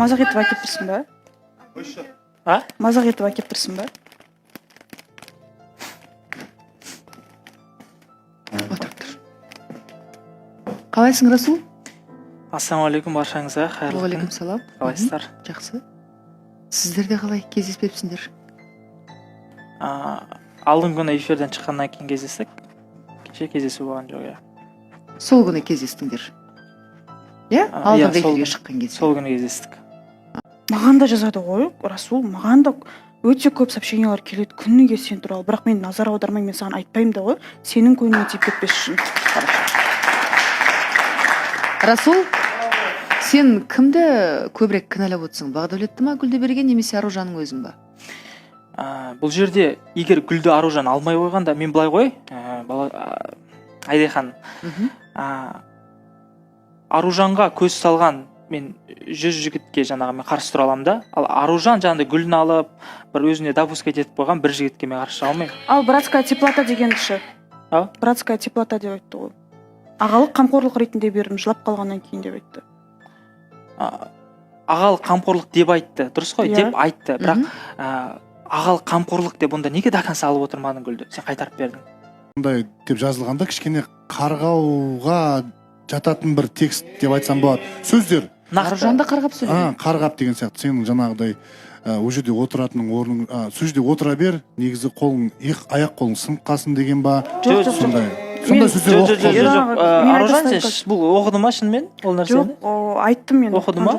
мазақ етіп әкеп тұрсың ба? Мазақ етіп әкеп тұрсың ба? Отырып тұр. Қалайсың, Расул? Ассалаумағалейкум, баршаңызға қайырлы күн. Уағалейкум салам. Қалайсыздар? Жақсы. Сіздерде қалай кездеспепсіңдер? Алдыңғы күні эфирден шыққаннан кейін кездестік. Кеше кездесу болған жоқ, иә. Сол күні кездестіңдер. Иә? Алдыңғы эфирге шыққан кезде. Сол күні кездестік. Маған да жазады ғой, Расул, маған да өте көп сообщениялар келеді күніге сен туралы, бірақ мен назар аудармаймын, мен саған айтпаймын да ғой, сенің көңіліңе тиіп кетпес үшін. Расул, сен кімді көбірек кінәлап отырсың? Бағдәулетті ма, Гүлдеберген немесе Аружанның өзін ба? Бұл жерде егер Гүлді Аружан алмай қойғанда, мен былай ғой, Айдайхан, Аружанға көз салған мен 100 жігітке жаңағы мен қарсы тұра аламын да, ал Аружан жаңағыдай Гүлін алып, бір өзіне допускать етіп қойған бір жігітке мен қарсы шыға алмаймын. Ал братская теплота деген ше. Братская теплота деп айтты ғой. Ағалық қамқорлық ретінде бердім, жылап қалғаннан кейін деп айтты. Ағалық қамқорлық деп айтты, дұрыс қой, деп айтты, бірақ ағалық қамқорлық деп онда неге до конца алып отырмадың Гүлді? Сен қайтарып бердің. Ондай деп жазылғанда кішкене қарғауға жататын бір текст деп айтсам болады. Сөздер. Аружанды қарғап сөйледі. Қарғап деген сияқты. Сенің жаңағыдай ол жерде отыратының орның, сол жерде отыра бер, негізі қолың, аяқ қолың сынып қалсын деген ба? Сондай сөздер оқып қалды. Аружан, сен бұл оқыды ма шынымен ол нәрсені? Жоқ, айттым мен. Оқыды ма?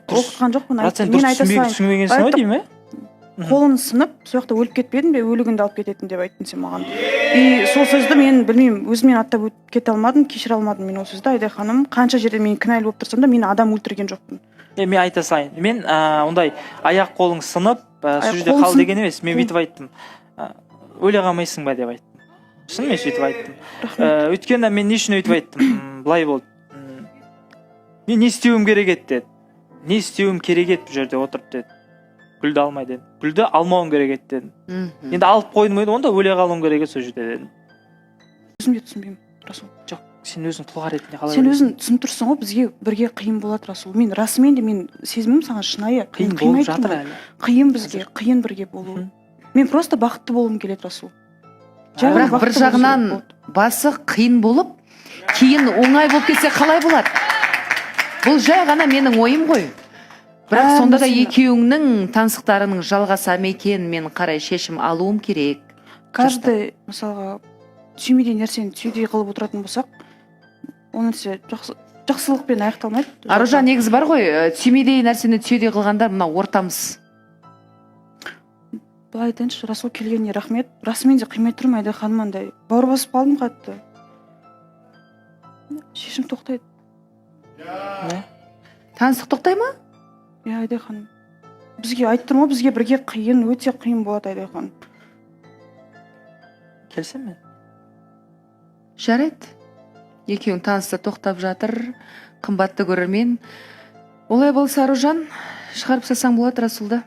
Оқыған жоқпын, айттым. Мен айта салайын. Түсінбегенсің ғой деймін? Қолын сынып, сол жақта өліп кетпедің бе, өлігінді алып кететін деп айттың сен маған. И сол сөзді мен білмеймін, өзімен аттап кете алмадым, кешіре алмадым мен ол сөзді. Айдай ханым, қанша жерде мен кінәлі болып тұрсам да, мен адам өлтірген жоқпын. Мен айта салайын. Мен ондай аяқ қолың сынып, сол жерде қал деген емес. Мен бүйтіп айттым. Өле қалмайсың ба деп айттым. Шын мен сөйтіп айттым. Өйткені мен не үшін өйтіп айттым? Былай болды. Мен не істеуім керек еді деді. Не істеуім керек еді бұл жерде отырып деді. Гүлді алмай дедім. Гүлді алмауым керек еді дедім. Енді алып қойдым еді, онда өле қалуым керек еді сол жерде дедім. Өзім де түсінбеймін, Расул. Жоқ, сен өзің тұлға ретінде қалай сен өзің түсініп тұрсың ғой, бізге бірге қиын болады, Расул. Мен расымен де мен сезімім саған шынайы. Қиын болып жатыр әлі. Қиын бізге, қиын бірге болу. Мен просто бақытты болуым келеді, Расул. Бірақ бір жағынан басы қиын болып, кейін оңай болып кетсе қалай болады? Бұл жай ғана менің ойым ғой. Бірақ сонда да екеуіңнің таныстықтарының жалғаса ма екен, мен қарай шешім алуым керек. Каждый, мысалға, түймедей нәрсені түйдей қылып отыратын болсақ, ол нәрсе жақсылықпен аяқталмайды. Аружан, негізі бар ғой, түймедей нәрсені түйдей қылғандар мына ортамыз. Былай айтайыншы, Расул келгеніне рахмет. Расымен де қимай тұрмын, Айдай ханым, андай бауыр басып қалдым қатты. Шешім тоқтайды. Таныстық тоқтай ма? Иә, Айдай ханым. Бізге айттым ғой, бізге бірге қиын, өте қиын болады, Айдай ханым. Келсем мен? Жарайды. Екеуің таныста тоқтап жатыр, қымбатты көрермен. Олай болса, Аружан, шығарып салсаң болады Расулды.